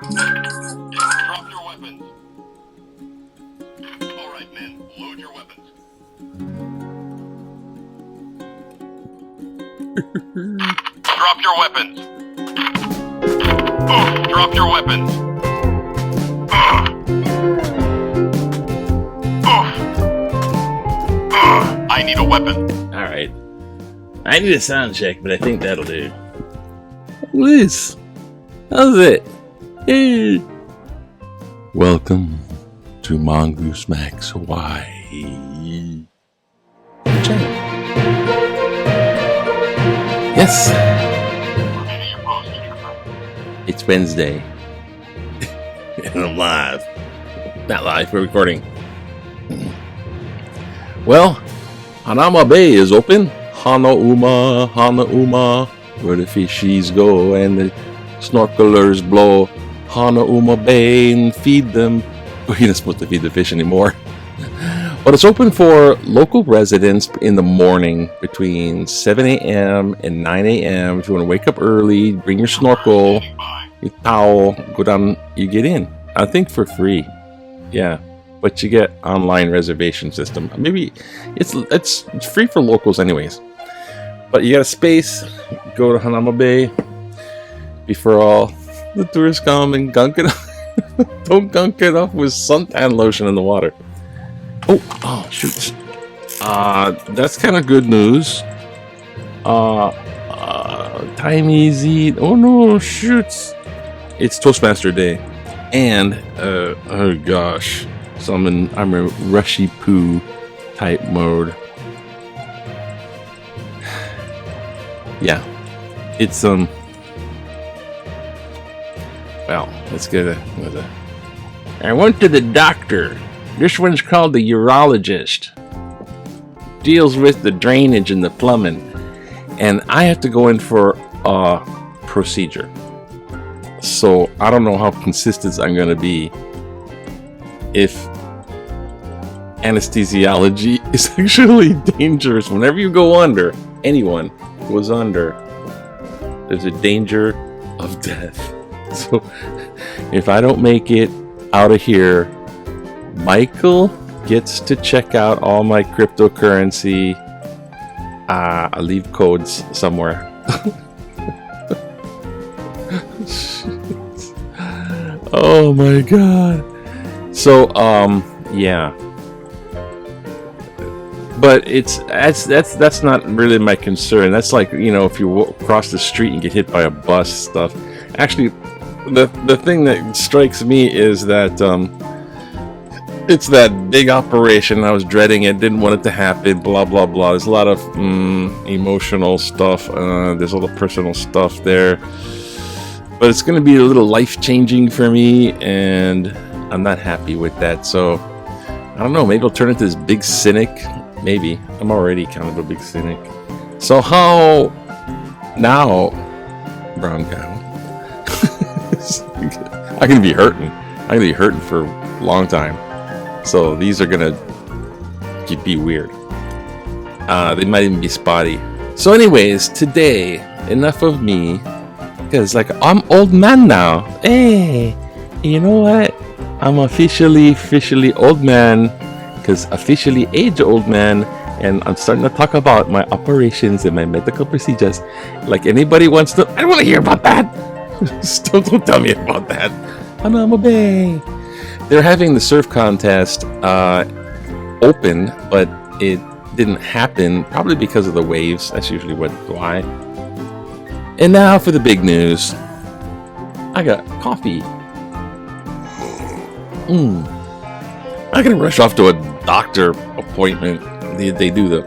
Drop your weapons. All right, men, load your weapons. Drop your weapons. Drop your weapons. I need a weapon. All right. I need a sound check, but I think that'll do. Liz, how's it? Hey. Welcome to Mongoose Max Hawaii. Yes. It's Wednesday. And I'm live. Not live, we're recording. Well, Hanama Bay is open. Hanauma, where the fishies go and the snorkelers blow. Hanauma Bay and feed them. You're not supposed to feed the fish anymore. But it's open for local residents in the morning between 7 a.m. and 9 a.m. If you want to wake up early, bring your snorkel, your towel, go down, you get in. I think for free. Yeah. But you get online reservation system. Maybe it's free for locals anyways. But you got a space. Go to Hanama Bay before all the tourists come and gunk it up. Don't gunk it up with suntan lotion in the water. Oh shoot. That's kind of good news. Time easy. Oh no, shoot. It's Toastmaster Day. And oh gosh. So I'm a rushy poo type mode. Yeah. It's well, let's get I went to the doctor. This one's called the urologist. Deals with the drainage and the plumbing. And I have to go in for a procedure. So I don't know how consistent I'm gonna be if anesthesiology is actually dangerous. Whenever you go under, anyone goes under, there's a danger of death. So if I don't make it out of here, Michael gets to check out all my cryptocurrency. I leave codes somewhere. Oh my god. So yeah. But that's not really my concern. That's like, you know, if you cross the street and get hit by a bus stuff. Actually, the thing that strikes me is that it's that big operation. I was dreading it, didn't want it to happen, blah blah blah. There's a lot of emotional stuff. There's a lot of personal stuff there. But it's going to be a little life-changing for me, and I'm not happy with that. So I don't know, maybe I'll turn into this big cynic. Maybe. I'm already kind of a big cynic. So how now, brown cow? I'm going to be hurting. I'm going to be hurting for a long time. So these are going to be weird. They might even be spotty. So anyways, today, enough of me. Because like, I'm old man now. Hey, you know what? I'm officially old man. Because officially age old man, and I'm starting to talk about my operations and my medical procedures. Like anybody wants to, I don't want to hear about that. don't tell me about that. Hanama Bay. They're having the surf contest open, but it didn't happen, probably because of the waves. That's usually why. And now for the big news. I got coffee. I gotta rush off to a doctor appointment. They do the,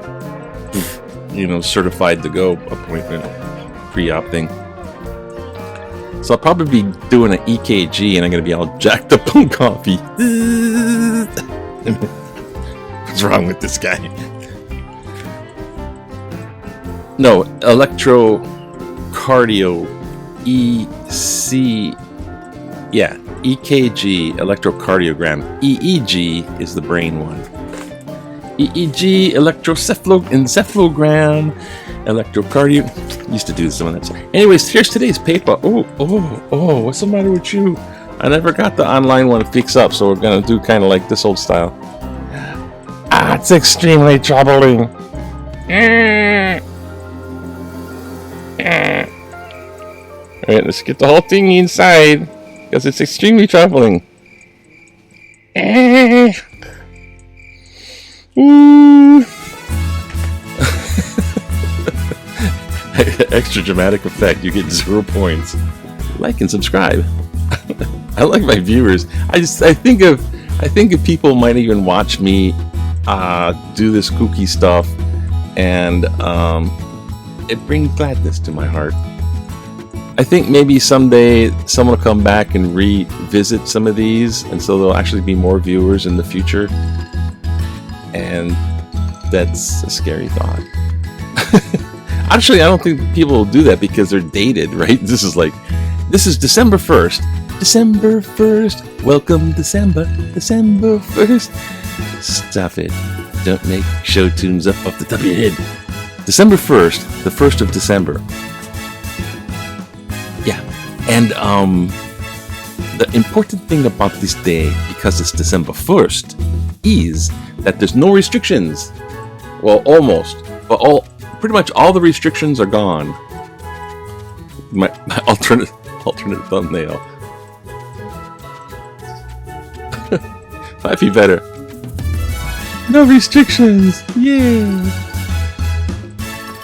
certified to go appointment, pre-op thing. So I'll probably be doing an EKG, and I'm gonna be all jacked up on coffee. What's wrong with this guy? No, electrocardio, EC. Yeah, EKG, electrocardiogram. EEG is the brain one. EEG, electroencephalogram, electrocardio. Used to do some of that stuff. Anyways, here's today's paper. Oh, what's the matter with you? I never got the online one fixed up, so we're gonna do kind of like this old style. It's extremely troubling. Alright, let's get the whole thing inside, because it's extremely troubling. Extra dramatic effect, you get 0 points. Like and subscribe. I like my viewers. I think of people might even watch me do this kooky stuff, and it brings gladness to my heart. I think maybe someday someone will come back and revisit some of these, and so there'll actually be more viewers in the future. And that's a scary thought. Actually, I don't think people will do that because they're dated, right? This is December 1st. December 1st. Welcome December 1st. Stop it. Don't make show tunes up off the top of your head. December 1st, the 1st of December. Yeah. And the important thing about this day, because it's December 1st, is that there's no restrictions. Well, almost. But pretty much all the restrictions are gone. My alternate thumbnail. Might be better. No restrictions. Yeah.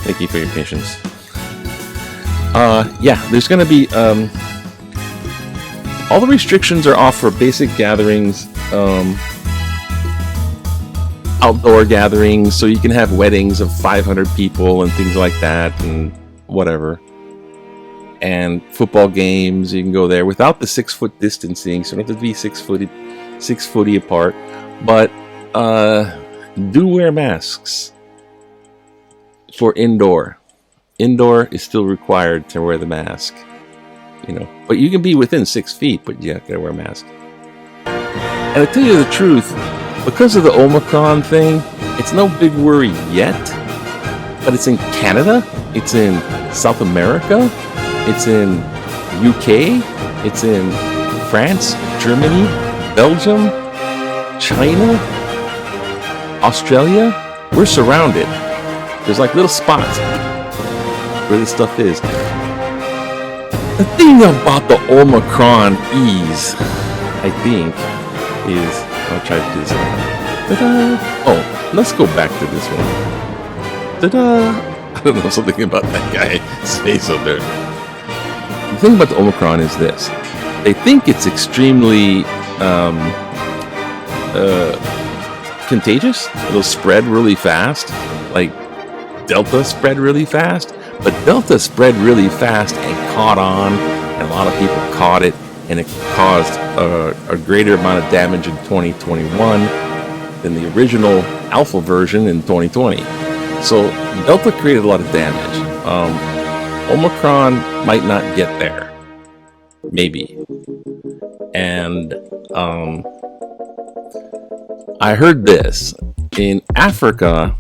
Thank you for your patience. Yeah, there's gonna be all the restrictions are off for basic gatherings, outdoor gatherings, so you can have weddings of 500 people and things like that, and whatever. And football games, you can go there without the 6 foot distancing, so you don't have to be 6 foot apart. But do wear masks for indoor. Indoor is still required to wear the mask, but you can be within 6 feet, but you gotta wear a mask. And to tell you the truth, because of the Omicron thing, it's no big worry yet, but it's in Canada, it's in South America, it's in UK, it's in France, Germany, Belgium, China, Australia. We're surrounded. There's like little spots where this stuff is. The thing about the Omicron I think, is... I'll try to do this one. Ta-da! Oh, let's go back to this one. Ta-da! I don't know, something about that guy's face up there. The thing about the Omicron is this. They think it's extremely contagious. It'll spread really fast. Like Delta spread really fast. But Delta spread really fast and caught on. And a lot of people caught it. And it caused a greater amount of damage in 2021 than the original Alpha version in 2020. So Delta created a lot of damage. Omicron might not get there. Maybe. And I heard this. In Africa,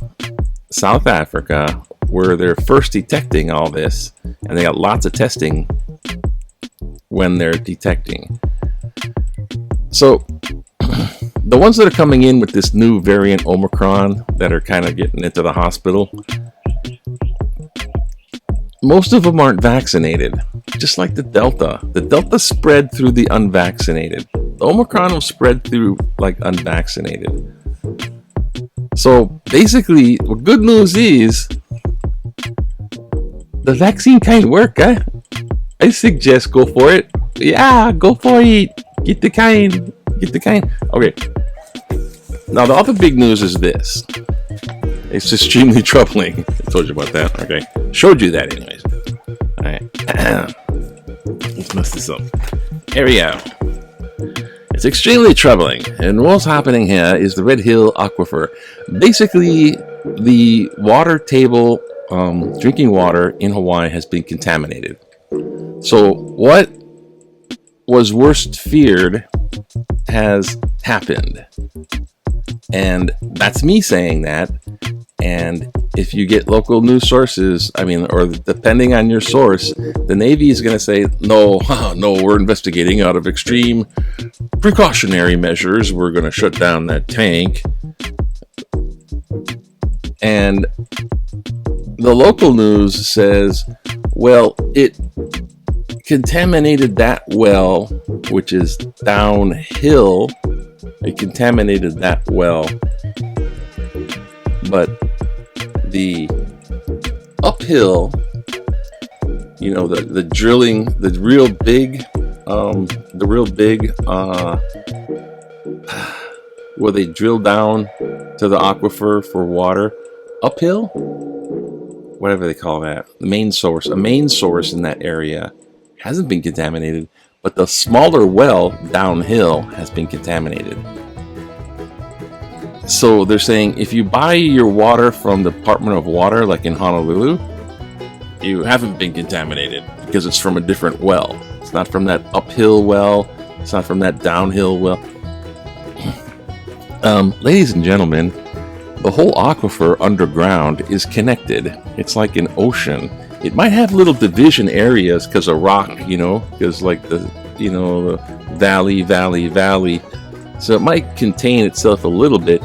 South Africa, where they're first detecting all this, and they got lots of testing when they're detecting. So the ones that are coming in with this new variant Omicron that are kind of getting into the hospital, most of them aren't vaccinated, just like the Delta. The Delta spread through the unvaccinated. The Omicron will spread through like unvaccinated. So basically, the good news is the vaccine kind of work, huh? I suggest go for it. Yeah, go for it. Get the kind. Okay. Now the other big news is this. It's extremely troubling. I told you about that. Okay. Showed you that anyways. Alright. Let's mess this up. Here we go. It's extremely troubling. And what's happening here is the Red Hill Aquifer. Basically, the water table, drinking water in Hawaii has been contaminated. So what was worst feared has happened. And that's me saying that. And if you get local news sources, or depending on your source, the Navy is going to say, no, we're investigating out of extreme precautionary measures. We're going to shut down that tank. And the local news says, well, it contaminated that well, which is downhill. It contaminated that well. But the uphill, the drilling, the real big, where they drill down to the aquifer for water, uphill, whatever they call that, a main source in that area hasn't been contaminated, but the smaller well downhill has been contaminated. So they're saying if you buy your water from the Department of Water, like in Honolulu, you haven't been contaminated because it's from a different well. It's not from that uphill well. It's not from that downhill well. Ladies and gentlemen, the whole aquifer underground is connected. It's like an ocean. It might have little division areas because of rock, because like the valley. So it might contain itself a little bit,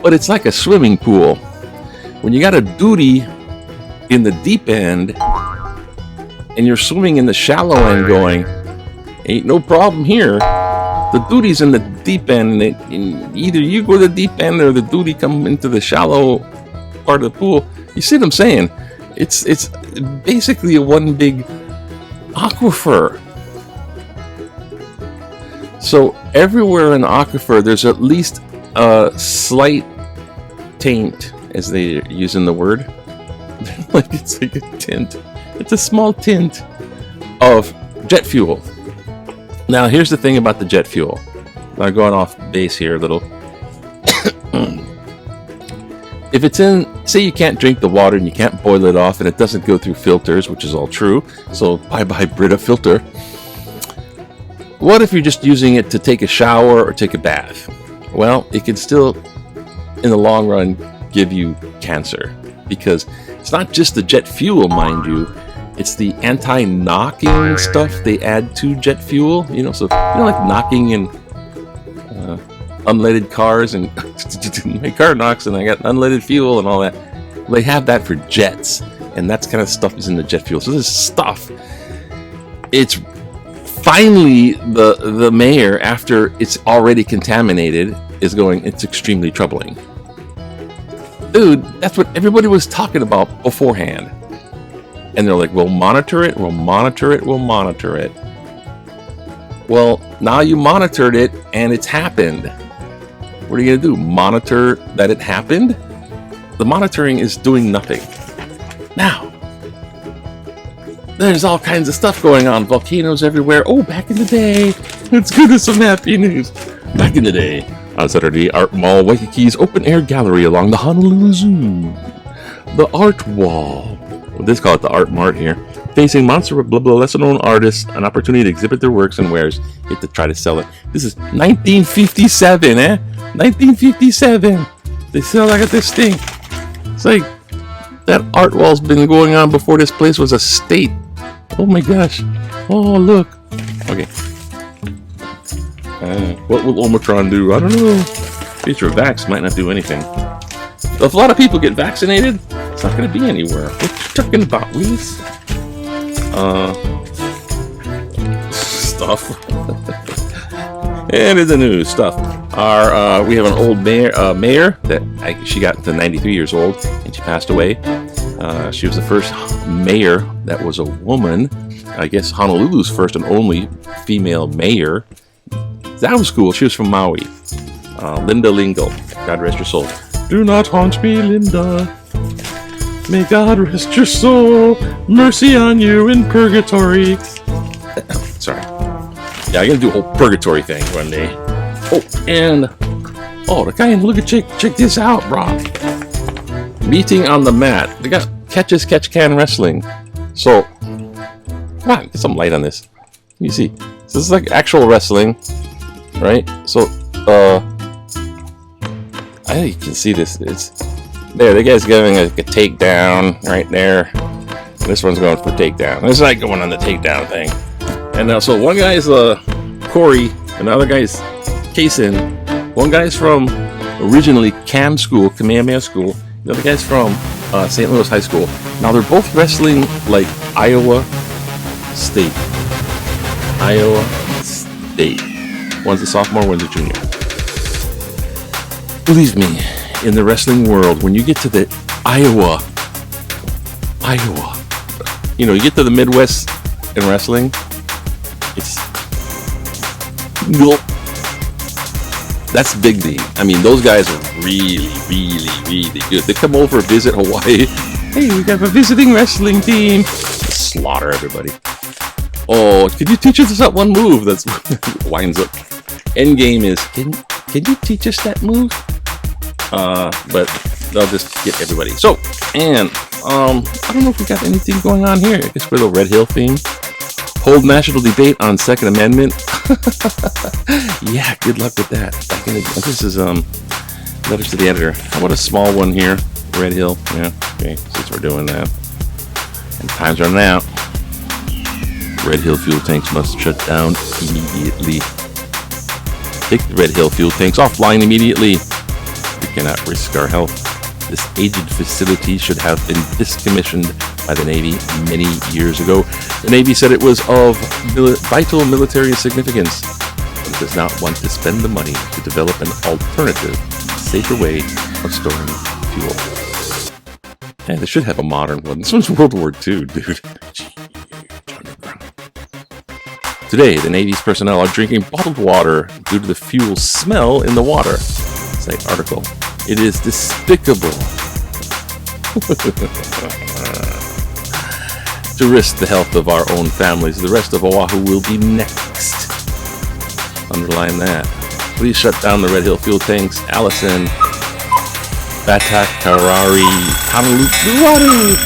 but it's like a swimming pool. When you got a duty in the deep end and you're swimming in the shallow end going, ain't no problem here. The duty's in the deep end, and either you go to the deep end or the duty come into the shallow part of the pool. You see what I'm saying? It's basically a one big aquifer. So everywhere in the aquifer, there's at least a slight taint, as they're using the word. It's like a tint. It's a small tint of jet fuel. Now, here's the thing about the jet fuel. I'm going off base here a little. If it's say you can't drink the water and you can't boil it off and it doesn't go through filters, which is all true, so bye-bye Brita filter. What if you're just using it to take a shower or take a bath? Well, it can still, in the long run, give you cancer. Because it's not just the jet fuel, mind you. It's the anti-knocking stuff they add to jet fuel. So like knocking in unleaded cars, and my car knocks and I got unleaded fuel and all that. They have that for jets, and that kind of stuff is in the jet fuel. So this stuff, it's finally the mayor, after it's already contaminated, is going, it's extremely troubling. Dude, that's what everybody was talking about beforehand. And they're like, we'll monitor it. Well, now you monitored it and it's happened. What are you going to do? Monitor that it happened? The monitoring is doing nothing. Now, there's all kinds of stuff going on. Volcanoes everywhere. Oh, back in the day. Let's go to some happy news. Back in the day, on Saturday, Art Mall, Waikiki's open-air gallery along the Honolulu Zoo. The Art Wall. They call it the Art Mart here. Facing monster blah blah lesser-known artists, an opportunity to exhibit their works and wares. You have to try to sell it. This is 1957, 1957. They sell like this thing. It's like that art wall's been going on before this place was a state. Oh my gosh. Oh, look. Okay. What will Omicron do? I don't know. Future vax might not do anything. If a lot of people get vaccinated, it's not going to be anywhere. What you talking about, Reese? Stuff. And in the news, stuff. We have an old mayor that she got to 93 years old, and she passed away. She was the first mayor that was a woman. I guess Honolulu's first and only female mayor. That was cool. She was from Maui. Linda Lingle. God rest her soul. Do not haunt me, Linda. May God rest your soul. Mercy on you in purgatory. Sorry. Yeah, I'm gonna do a whole purgatory thing one day. Oh, and the guy in look at check this out, bro. Meeting on the mat. They got catch can wrestling. So, come on, get some light on this. You see, so this is like actual wrestling, right? So, I think you can see this. There, the guy's giving a takedown right there. This one's going for takedown. It's like going on the takedown thing. And so one guy's Corey, and the other guy's Kason. One guy's from originally Kamehameha School. The other guy's from St. Louis High School. Now they're both wrestling like Iowa State. Iowa State. One's a sophomore, one's a junior. Believe me, in the wrestling world, when you get to the Iowa, you know, you get to the Midwest in wrestling, it's nope. That's big D. I mean, those guys are really, really, really good. They come over, visit Hawaii. Hey, we have a visiting wrestling team. Slaughter everybody. Oh, can you teach us that one move? That's winds up. End game is, can you teach us that move? But they'll just get everybody. So, and I don't know if we got anything going on here. I guess we're the Red Hill theme. Hold national debate on Second Amendment. Yeah, good luck with that. This is letters to the editor. How about a small one here? Red Hill. Yeah, okay, since we're doing that. And time's running out. Red Hill fuel tanks must shut down immediately. Take the Red Hill fuel tanks offline immediately. We cannot risk our health. This aged facility should have been decommissioned by the Navy many years ago. The Navy said it was of vital military significance, but it does not want to spend the money to develop an alternative, safer way of storing fuel. And they should have a modern one. This one's World War II, dude. Today, the Navy's personnel are drinking bottled water due to the fuel smell in the water. Site article. It is despicable to risk the health of our own families. The rest of Oahu will be next. Underline that. Please shut down the Red Hill fuel tanks. Allison Batakarari Honolulu.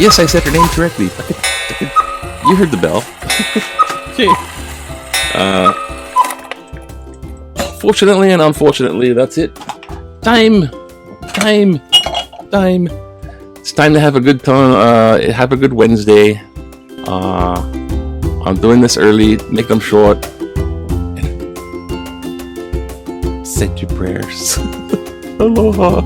Yes, I said her name correctly. You heard the bell. Okay. Fortunately and unfortunately, that's it. Time. It's time to have a good time. Have a good Wednesday. I'm doing this early. Make them short. Say your prayers. Aloha.